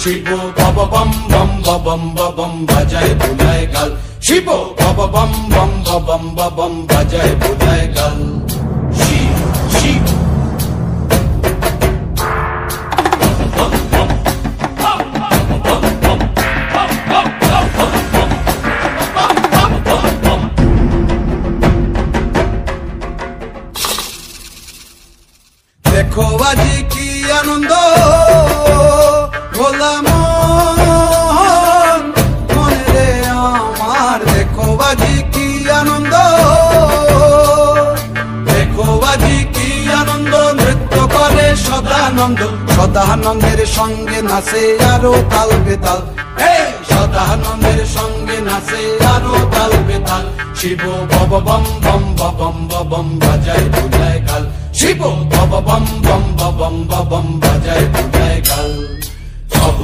শিব বাবা bomb bomb bomb bomb বাজায় বুলায় গাল, শিব বাবা বম বম বম বম বাজায় বুলায় গাল। শিব শিব দেখো আজি কি আনন্দ ভোলা মন মনে রে আমার, দেখো আজি কি আনন্দ, দেখো আজি কি আনন্দ, নৃত্য করে সদানন্দ, সদানন্দের সঙ্গে নাচে আরো তাল বেতাল, সদানন্দের সঙ্গে নাচে আরো তাল বেতাল। শিব বাবা বম বম বম বম বাজায় বুলায় গাল, শিব বাবা বম বম বম বম বাজায় বুলায় গাল।